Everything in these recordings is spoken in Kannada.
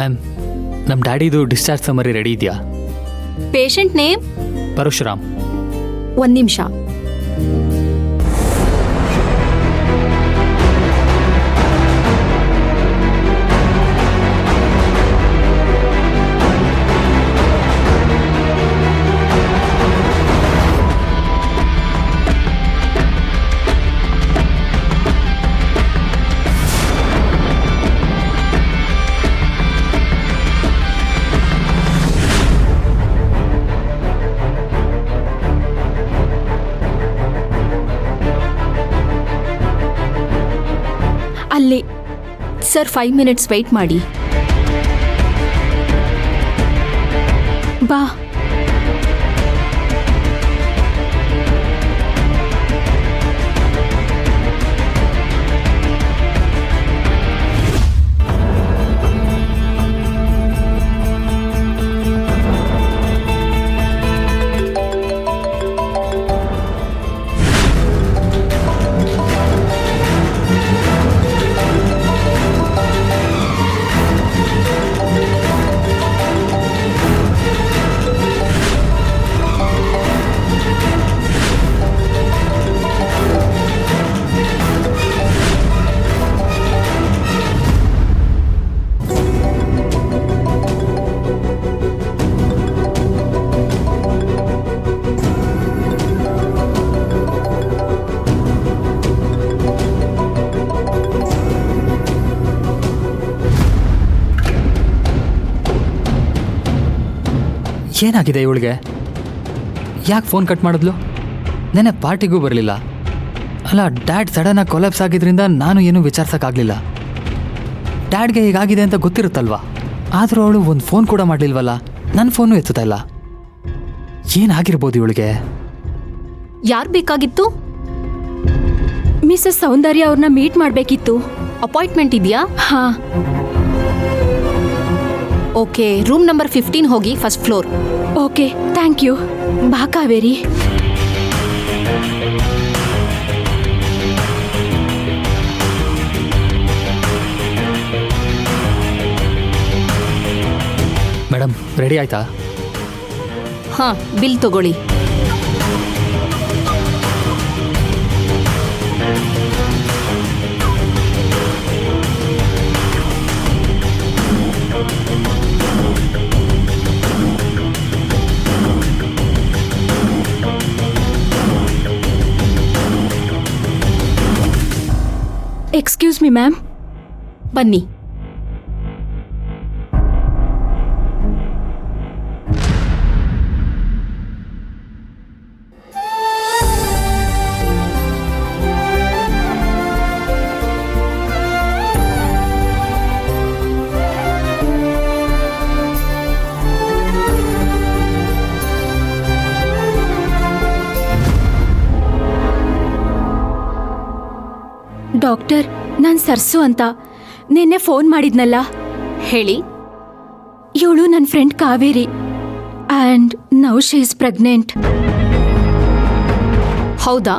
ಮ್ಯಾಮ್, ನಮ್ಮ ಡ್ಯಾಡಿದು ಡಿಸ್ಚಾರ್ಜ್ ಸಮರಿ ರೆಡಿ ಇದೆಯಾ? Patient name? ಪರಶುರಾಮ್. 1 ನಿಮಿಷ. ಅಲ್ಲಿ ಸರ್ 5 ಮಿನಿಟ್ಸ್ ವೆಯ್ಟ್ ಮಾಡಿ. ಬಾ. ಏನಾಗಿದೆ ಇವಳಿಗೆ? ಯಾಕೆ ಫೋನ್ ಕಟ್ ಮಾಡಿದ್ಲು? ನೆನ್ನೆ ಪಾರ್ಟಿಗೂ ಬರಲಿಲ್ಲ. ಅಲ್ಲ, ಡ್ಯಾಡ್ ಸಡನ್ನಾಗಿ ಕೊಲಾಪ್ಸ್ ಆಗಿದ್ರಿಂದ ನಾನು ಏನೂ ವಿಚಾರಿಸೋಕ್ಕಾಗಲಿಲ್ಲ. ಡ್ಯಾಡ್ಗೆ ಹೀಗಾಗಿದೆ ಅಂತ ಗೊತ್ತಿರುತ್ತಲ್ವಾ? ಆದರೂ ಅವಳು ಒಂದು ಫೋನ್ ಕೂಡ ಮಾಡಲಿಲ್ವಲ್ಲ. ನನ್ನ ಫೋನು ಎತ್ತುತ್ತಾ ಇಲ್ಲ. ಏನಾಗಿರ್ಬೋದು ಇವಳಿಗೆ? ಯಾರು ಬೇಕಾಗಿತ್ತು? ಮಿಸಸ್ ಸೌಂದರ್ಯ ಅವ್ರನ್ನ ಮೀಟ್ ಮಾಡಬೇಕಿತ್ತು. ಅಪಾಯಿಂಟ್ಮೆಂಟ್ ಇದೆಯಾ? ಹಾ. ಓಕೆ, ರೂಮ್ ನಂಬರ್ 15 ಹೋಗಿ, first floor. Okay, thank you. ಬಾ ಕಾವೇರಿ. ಮೇಡಮ್, ರೆಡಿ ಆಯ್ತಾ? ಹಾಂ, ಬಿಲ್ ತಗೊಳ್ಳಿ. Excuse me ma'am. ಬನ್ನಿ. ಡಾಕ್ಟರ್, ನಾನು ಸರ್ಸು ಅಂತ ನಿನ್ನೆ ಫೋನ್ ಮಾಡಿದ್ನಲ್ಲ. ಹೇಳಿ. ಇವಳು ನನ್ನ friend Kaveri and now she is pregnant. ಹೌದಾ?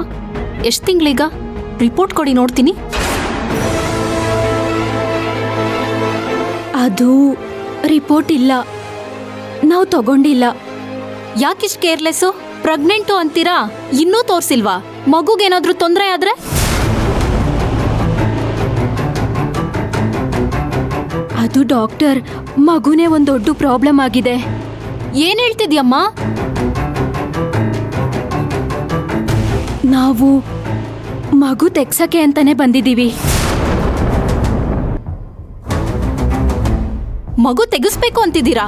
ಎಷ್ಟು ತಿಂಗಳೀಗ? ರಿಪೋರ್ಟ್ ಕೊಡಿ, ನೋಡ್ತೀನಿ. ಅದು ರಿಪೋರ್ಟ್ ಇಲ್ಲ, ನಾವು ತಗೊಂಡಿಲ್ಲ. ಯಾಕಿಷ್ಟು ಕೇರ್ಲೆಸ್ಸು? ಪ್ರೆಗ್ನೆಂಟು ಅಂತೀರಾ, ಇನ್ನೂ ತೋರಿಸಿಲ್ವಾ? ಮಗುಗೇನಾದ್ರೂ ತೊಂದರೆ ಆದ್ರೆ? ಅದು ಡಾಕ್ಟರ್, ಮಗುನೇ ಒಂದು ದೊಡ್ಡ ಪ್ರಾಬ್ಲಮ್ ಆಗಿದೆ. ಏನ್ ಹೇಳ್ತಿದ್ಯಮ್ಮ? ನಾವು ಮಗು ತೆಗ್ಸಕ್ಕೆ ಅಂತಾನೆ ಬಂದಿದ್ದೀವಿ. ಮಗು ತೆಗಿಸ್ಬೇಕು ಅಂತಿದ್ದೀರಾ?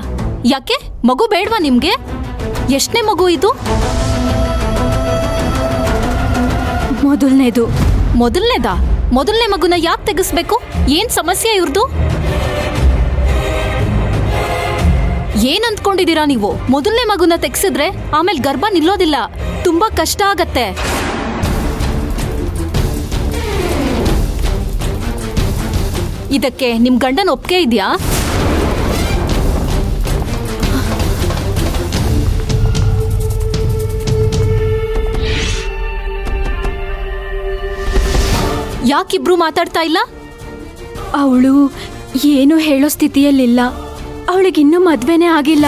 ಯಾಕೆ? ಮಗು ಬೇಡವಾ ನಿಮ್ಗೆ? ಎಷ್ಟನೇ ಮಗು ಇದು? ಮೊದಲನೇದು. ಮೊದಲನೇದಾ? ಮೊದಲನೇ ಮಗುನ ಯಾಕೆ ತೆಗಿಸ್ಬೇಕು? ಏನ್ ಸಮಸ್ಯೆ ಇವ್ರದು? ಏನ್ ಅಂದ್ಕೊಂಡಿದ್ದೀರಾ ನೀವು? ಮೊದಲನೇ ಮಗುನ ತೆಗ್ಸಿದ್ರೆ ಆಮೇಲೆ ಗರ್ಭ ನಿಲ್ಲೋದಿಲ್ಲ, ತುಂಬಾ ಕಷ್ಟ ಆಗತ್ತೆ. ಇದಕ್ಕೆ ನಿಮ್ ಗಂಡನ ಒಪ್ಪಿಗೆ ಇದೆಯಾ? ಯಾಕಿಬ್ರು ಮಾತಾಡ್ತಾ ಇಲ್ಲ? ಅವಳು ಏನು ಹೇಳೋ ಸ್ಥಿತಿಯಲ್ಲಿಲ್ಲ. ಅವಳಿಗಿನ್ನೂ ಮದ್ವೆನೇ ಆಗಿಲ್ಲ.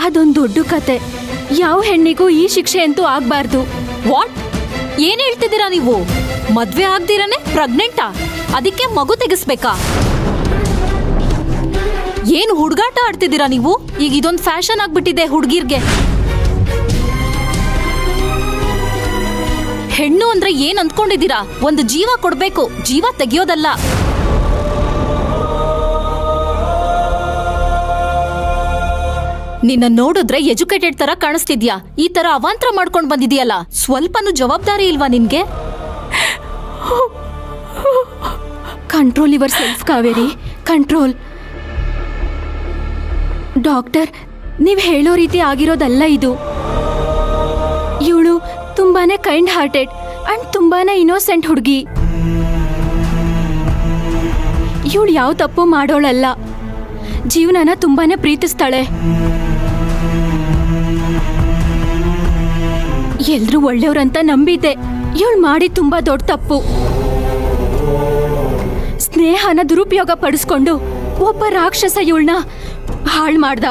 ಅದೊಂದು ದೊಡ್ಡ ಕತೆ. ಯಾವ ಹೆಣ್ಣಿಗೂ ಈ ಶಿಕ್ಷೆ ಅಂತೂ ಆಗ್ಬಾರ್ದು. ವಾಟ್? ಏನ್ ಹೇಳ್ತಿದ್ದೀರಾ ನೀವು? ಮದ್ವೆ ಆಗ್ದಿರನೆ ಪ್ರೆಗ್ನೆಂಟಾ? ಅದಕ್ಕೆ ಮಗು ತೆಗಿಸ್ಬೇಕಾ? ಏನು ಹುಡುಗಾಟ ಆಡ್ತಿದ್ದೀರಾ ನೀವು? ಈಗ ಇದೊಂದು ಫ್ಯಾಷನ್ ಆಗ್ಬಿಟ್ಟಿದೆ ಹುಡುಗಿರ್ಗೆ. ಹೆಣ್ಣು ಅಂದ್ರೆ ಏನ್ ಅಂದ್ಕೊಂಡಿದ್ದೀರಾ? ಒಂದು ಜೀವ ಕೊಡ್ಬೇಕು, ಜೀವ ತೆಗಿಯೋದಲ್ಲ. ನಿನ್ನ ನೋಡಿದ್ರೆ ಎಜುಕೇಟೆಡ್ ತರ ಕಾಣಿಸ್ತಿದ್ಯಾ. ಈ ತರ ಅವಾಂತರ ಮಾಡ್ಕೊಂಡ್ ಬಂದಿದ್ಯಲ್ಲ, ಸ್ವಲ್ಪನೂ ಜವಾಬ್ದಾರಿ ಇಲ್ವಾ ನಿನ್ಗೆ? Control your self Kaveri, control. Doctor, ನೀವ್ ಹೇಳೋ ರೀತಿ ಆಗಿರೋದಲ್ಲ ಇದು. ಇವಳು ತುಂಬಾನೇ ಕೈಂಡ್ ಹಾರ್ಟೆಡ್ ಅಂಡ್ ತುಂಬಾನೇ ಇನ್ನೋಸೆಂಟ್ ಹುಡುಗಿ. ಇವಳು ಯಾವ ತಪ್ಪು ಮಾಡೋಳಲ್ಲ. ಜೀವನನ ತುಂಬಾನೇ ಪ್ರೀತಿಸ್ತಾಳೆ. ಎಲ್ರೂ ಒಳ್ಳೆಯವ್ರಂತ ನಂಬಿದ್ದೆ. ಇವಳು ಮಾಡಿ ತುಂಬಾ ದೊಡ್ಡ ತಪ್ಪು. ಸ್ನೇಹನ ದುರುಪಯೋಗ ಪಡಿಸ್ಕೊಂಡು ಒಬ್ಬ ರಾಕ್ಷಸ ಇವಳನ್ನ ಹಾಳು ಮಾಡ್ದ.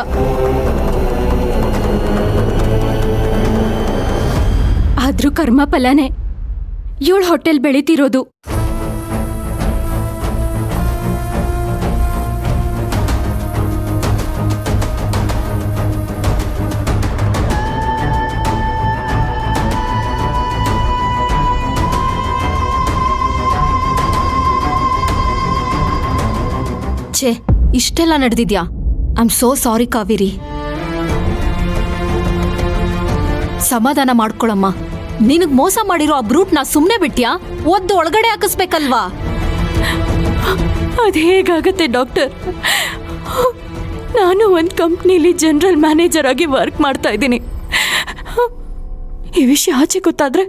ಆದ್ರೂ ಕರ್ಮ ಫಲನೇ ಇವಳು ಹೊಟ್ಟೆಲ್ ಬೆಳೀತಿರೋದು. ಛೇ, ಇಷ್ಟೆಲ್ಲ ನಡೆದಿದ್ಯಾ? I am so sorry Kaveri. ಸಮಾಧಾನ ಮಾಡ್ಕೊಳಮ್ಮ. ನಿನಗ್ ಮೋಸ ಮಾಡಿರೋ ಆ ಬ್ರೂಟ್ನ ಸುಮ್ನೆ ಬಿಟ್ಯಾ? ಒದ್ದು ಒಳಗಡೆ ಹಾಕಿಸ್ಬೇಕಲ್ವಾ? ಅದು ಹೇಗಾಗತ್ತೆ ಡಾಕ್ಟರ್? ನಾನು ಒಂದು ಕಂಪ್ನಿಲಿ ಜನರಲ್ ಮ್ಯಾನೇಜರ್ ಆಗಿ ವರ್ಕ್ ಮಾಡ್ತಾ ಇದ್ದೀನಿ. ಈ ವಿಷಯ ಆಚೆ ಗೊತ್ತಾದ್ರೆ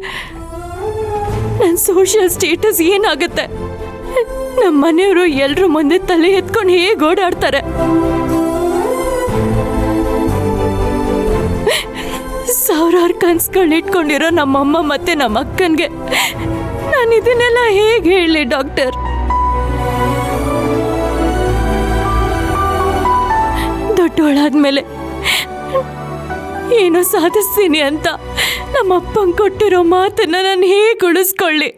ನನ್ನ ಸೋಷಿಯಲ್ ಸ್ಟೇಟಸ್ ಏನಾಗುತ್ತೆ? ನಮ್ಮ ಮನೆಯವರು ಎಲ್ರ ಮುಂದೆ ತಲೆ ಎತ್ಕೊಂಡು ಹೇಗೆ ಓಡಾಡ್ತಾರೆ? ಸಾವಿರಾರು ಕನ್ಸುಗಳು ಇಟ್ಕೊಂಡಿರೋ ನಮ್ಮಮ್ಮ ಮತ್ತೆ ನಮ್ಮ ಅಕ್ಕನ್ಗೆ ನಾನು ಇದನ್ನೆಲ್ಲ ಹೇಗೆ ಹೇಳಿ ಡಾಕ್ಟರ್? ದೊಡ್ಡವಳಾದ್ಮೇಲೆ ಏನೋ ಸಾಧಿಸ್ತೀನಿ ಅಂತ ನಮ್ಮ ಅಪ್ಪಂಗೆ ಕೊಟ್ಟಿರೋ ಮಾತನ್ನ ನಾನು ಹೇಗೆ ಉಳಿಸ್ಕೊಳ್ಳಿ?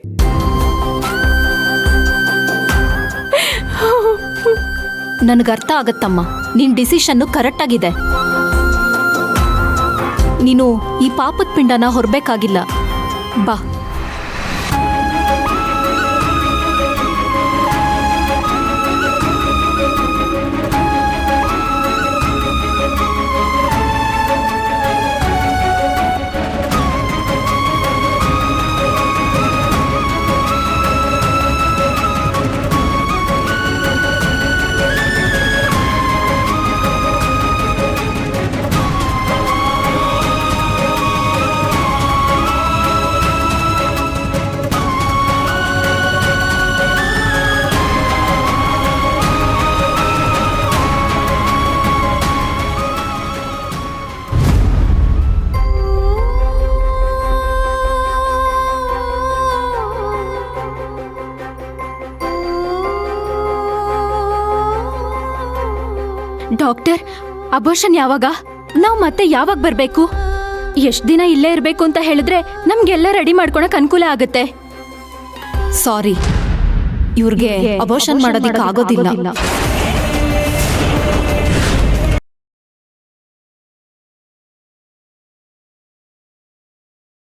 ನನಗರ್ಥ ಆಗತ್ತಮ್ಮ, ನಿನ್ ಡಿಸಿಷನ್ನು ಕರೆಕ್ಟ್ ಆಗಿದೆ. ನೀನು ಈ ಪಾಪದ ಪಿಂಡನ ಹೊರಬೇಕಾಗಿಲ್ಲ. ಬಾ. ಡಾಕ್ಟರ್, ಅಬೋರ್ಷನ್ ಯಾವಾಗ? ನಾವು ಮತ್ತೆ ಯಾವಾಗ ಬರಬೇಕು? ಎಷ್ಟು ದಿನ ಇಲ್ಲೇ ಇರಬೇಕು ಅಂತ ಹೇಳಿದ್ರೆ ನಮ್ಗೆಲ್ಲ ರೆಡಿ ಮಾಡ್ಕೊಳಕ್ ಅನುಕೂಲ ಆಗುತ್ತೆ. ಸಾರಿ, ಇವ್ರಿಗೆ ಅಬೋರ್ಷನ್ ಮಾಡೋದಕ್ಕೆ ಆಗೋದಿಲ್ಲ.